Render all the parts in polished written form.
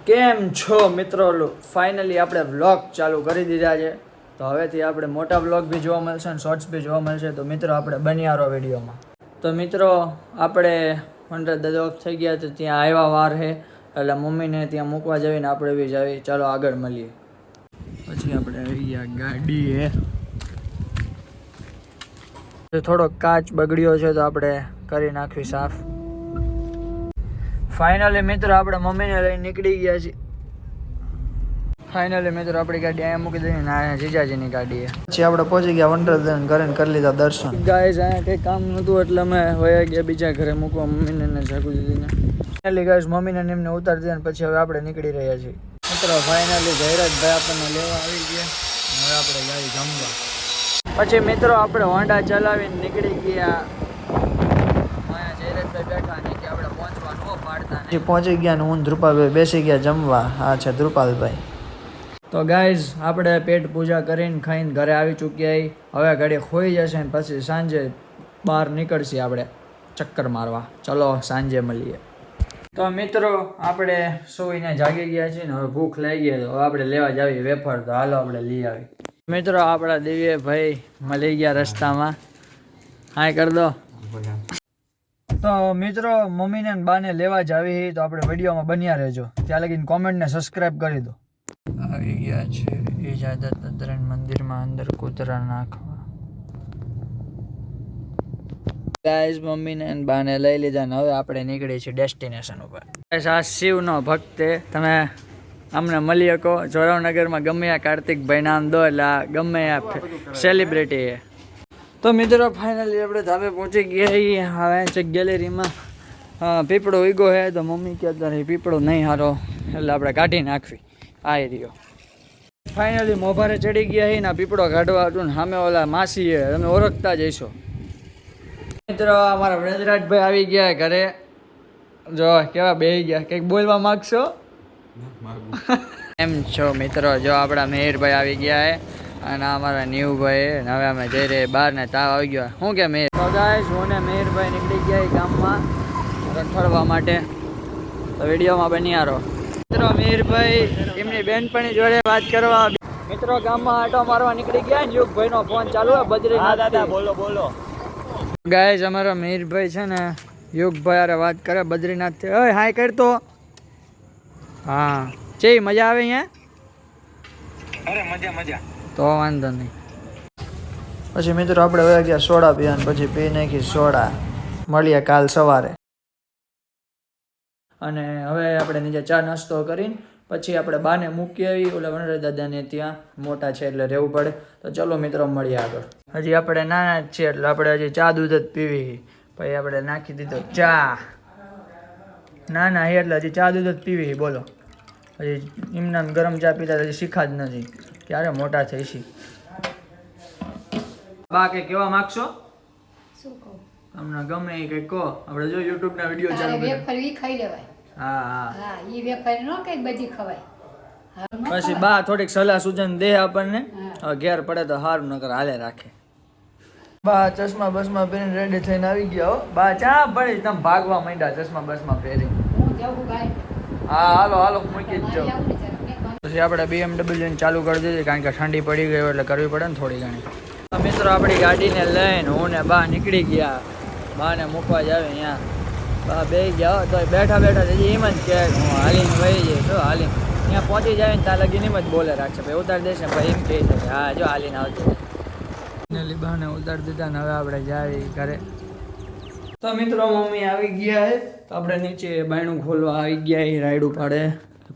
કેમ છો મિત્રો? ફાઇનલી આપણે વ્લોગ ચાલુ કરી દીધા છે. તો હવેથી આપણે મોટા વ્લોગ બી જોવા મળશે અને શોર્ટ્સ બી જોવા મળશે. તો મિત્રો આપણે બન્યા રહો વિડીયોમાં. તો મિત્રો આપણે દાદા ઓફ થઈ ગયા તો ત્યાં આવ્યા વાર છે એટલે મમ્મીને ત્યાં મૂકવા જઈને આપણે બી જાવી. ચાલો આગળ મળીએ. પછી આપણે આવી ગયા ગાડી થોડોક કાચ બગડ્યો છે તો આપણે કરી નાખવી સાફ. ફાઇનલી મિત્રો આપણે મમ્મીને લઈને નીકળી ગયા છીએ. ફાઇનલી મિત્રો આપણી ગાડી અહીંયા મૂકી દઈએ ને જીજાજીની ગાડી પછી આપણે પહોંચી ગયા વંડરલેન્ડ ઘરે કરી લીધા દર્શન. ગાઈઝ અહીંયા કંઈ કામ નહોતું એટલે અમે વયા ગયા બીજા ઘરે મૂકવા મમ્મીને ને જાગુજીને. ફાઇનલી ગાઈઝ મમ્મીને એમને ઉતારી દીધા ને પછી હવે આપણે નીકળી રહ્યા છીએ. મિત્રો ફાઇનલી જયરાજભાઈ આપણને લેવા આવી ગયા. હવે આપણે ગાડી જમવા. પછી મિત્રો આપણે હોન્ડા ચલાવીને નીકળી ગયા. પહોંચી ગયા ને હું ધ્રુપાલભાઈ બેસી ગયા જમવા. આ છે ધ્રુપાલભાઈ. તો ગાઈઝ આપણે પેટ પૂજા કરીને ખાઈને ઘરે આવી ચૂક્યા. હવે ઘડી ખોઈ જશે ને પછી સાંજે બહાર નીકળશે આપણે ચક્કર મારવા. ચલો સાંજે મળીએ. તો મિત્રો આપણે સૂઈને જાગી ગયા છીએ ને હવે ભૂખ લાગી ગઈ. હવે આપણે લેવા જાવી વેફર. તો હાલો આપણે લઈ આવી. મિત્રો આપણા દિવ્યભાઈ મળી ગયા રસ્તામાં. હાય કરી દો. તો મિત્રો મમ્મીને બાને લેવા જ આવી તો આપણે વિડીયોમાં બન્યા રહેજો. ત્યાં લગીને કોમેન્ટને સબસ્ક્રાઈબ કરી દો. આવી ગયા છે ઇજાદત મંદિરમાં અંદર કૂતરા નાખવા. ગાઈઝ મમ્મીને બાને લઈ લીધા ને હવે આપણે નીકળી છીએ ડેસ્ટિનેશન ઉપર. આ શિવનો ભક્ત તમે અમને મળી શકો જોરાવનગરમાં ગમે આ કાર્તિકભાઈ નામ દો એટલે ગમે આ સેલિબ્રિટી છે. તો મિત્રો ફાઇનલી આપણે ધાબે પહોંચી ગયા. હવે છે ગેલેરીમાં પીપળો ઉગ્યો છે તો મમ્મી કહેતા રહી પીપળો નહીં સારો એટલે આપણે કાઢી નાખવી. આ રહ્યો. ફાઇનલી મોભારે ચડી ગયા છે ને પીપળો કાઢવા હતું ને સામે ઓલા માસી છે તમે ઓળખતા જઈશો. મિત્રો અમારા વ્રજરાજભાઈ આવી ગયા ઘરે. જો કેવા બેસી ગયા. કંઈક બોલવા માગશો? એમ છો મિત્રો? જો આપણા મેહરભાઈ આવી ગયા છે અને અમારા ન્યુભાઈ. હવે અમે જઈ રહ્યા બહાર ને તાવ આવી ગયો. શું કે મેહર? તો ગાઈસ હું ને મેહરભાઈ નીકળી ગયા ગામમાં રખડવા માટે. તો વિડીયોમાં બન્યા રહો. મિત્રો મેહરભાઈ એમની બેનપણી જોડે વાત કરવા મિત્રો ગામમાં આટો મારવા નીકળી ગયા. યુગભાઈનો ફોન ચાલુ હોય બદ્રીનાથ. દાદા બોલો બોલો. ગાઈસ અમારા મેહરભાઈ છે ને યુગભાઈ અરે વાત કરે બદ્રીનાથ થી. ઓય હાય કરતો. હા છે મજા આવે અહીંયા? અરે મજા મજા. તો વાંધો નહીં. પછી મિત્રો આપણે વયા ગયા સોડા પીવા પછી પી નાખી સોડા. મળીએ કાલ સવારે. અને હવે આપણે નીચે ચા નાસ્તો કરીને પછી આપણે બાને મૂકી આવી ઓલા વનરાજ દાદાને ત્યાં મોટા છે એટલે રહેવું પડે. તો ચલો મિત્રો મળીએ આગળ. હજી આપણે નાના જ છીએ એટલે આપણે હજી ચા દૂધ જ પીવી. પછી આપણે નાખી દીધો ચા. નાના એટલે હજી ચા દૂધ જ પીવી. બોલો હજી એમના ગરમ ચા પીતા હજી શીખા જ નથી. ક્યારે મોટા થઈશી. બા કે કેવા માંગશો? શું કહું તમને ગમે એ કંઈક કહો. આપણે જો યુટ્યુબ ના વિડીયો ચાલુ કરે. વેફર ઈ ખાઈ લેવાય. હા હા હા ઈ વેફર નો કઈ બધી ખવાય. પછી બા થોડીક સલાહ સૂચન દે આપણને. હવે ઘેર પડે તો હારું નકર હાલે રાખે. બા ચશ્મા બસમાં પહેરીને રેડી થઈને આવી ગયા હો. બા ચા પડી તમે ભાગવા માંડ્યા ચશ્મા બસમાં પહેરી. હું જાઉં ભાઈ. હા હાલો હાલો મૂકી જ જાઓ. આવું ને જરા. પછી આપણે BMW ચાલુ કરી દીધી કારણ કે ઠંડી પડી ગઈ એટલે કરવી પડે ને થોડી ઘણી. મિત્રો આપણી ગાડીને લઈને હું ને બા નીકળી ગયા. બાને મૂકવા જ આવે અહીંયા. બા બે ગયા તો બેઠા બેઠા હજી એમ જ કે હું હાલીને વહી જઈએ. તો હાલીને ત્યાં પહોંચી જાય ને ત્યાં લગીને એમ જ બોલે રાખશે ભાઈ ઉતારી દેશે ભાઈ એમ કહી શકે. હા જો હાલીને આવતી બાને ઉતારી દીધા ને હવે આપણે જાય ઘરે. તો મિત્રો મમ્મી આવી ગયા છે તો આપણે નીચે બાયણું ખોલવા આવી ગયા. એ રાયડું પાડે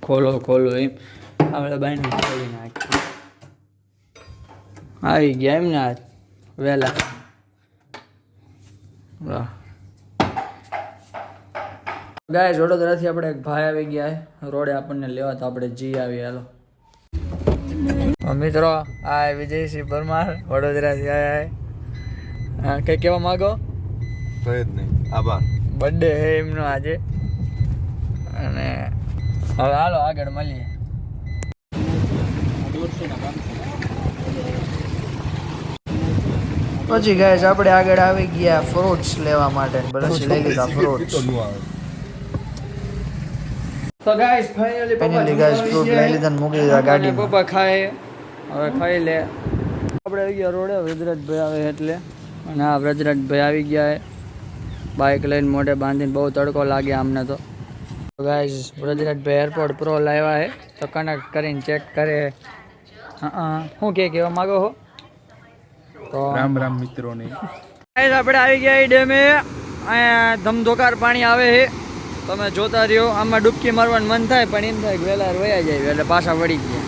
ખોલો ખોલો એમ આપણે બાયણું ખોલી નાખીએ. આવી ગયા એમ ને વહેલા. ગાય વડોદરાથી આપણે એક ભાઈ આવી ગયા રોડે આપણને લેવા તો આપણે જી આવી. હાલો મિત્રો આ વિજયસિંહ પરમાર વડોદરાથી આવ્યા. કંઈ કહેવા માગો? કઈ જ નહીં. આભાર. બર્થડે છે એમનો આજે. અને હવે હાલો આગળ મળીએ. પછી ગાઈસ આપણે આગળ આવી ગયા ફ્રૂટ્સ લેવા માટે. પછી લઈ લીધા ફ્રૂટ્સ. તો ગાઈસ ફાઇનલી ગાઈસ ફ્રૂટ લઈ લીધા ને મૂકી દીધા ગાડીમાં. પપ્પા ખાય હવે ખાઈ લે. આપણે આવી ગયા રોડે વ્રજરાજભાઈ આવે એટલે અને આ વ્રજરાજભાઈ આવી ગયા છે બાઇક લઈને મોઢે બાંધીને. બહુ તડકો લાગે આમને તો ગાઈસ. વ્રજરાજભાઈ એરપોર્ટ પ્રો લાવ્યા છે તો કનેક્ટ કરીને ચેક કરે. શું કહેવા માગો છો? તો રામ રામ મિત્રોને. ગાઈસ આપણે આવી ગયા ડેમે. અહીંયા ધમધોકાર પાણી આવે છે તમે જોતા રહ્યો. આમાં ડૂબકી મારવાનું મન થાય પણ એમ થાય કે વહેલા વયા જાય એટલે પાછા વળી ગયા.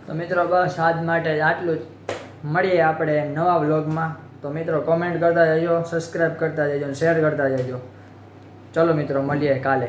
તો મિત્રો બસ આજ માટે આટલું જ. મળીએ આપણે નવા વ્લોગમાં. તો મિત્રો કોમેન્ટ કરતા જજો, સબસ્ક્રાઈબ કરતા જજો, શેર કરતા જજો. ચલો મિત્રો મળીએ કાલે.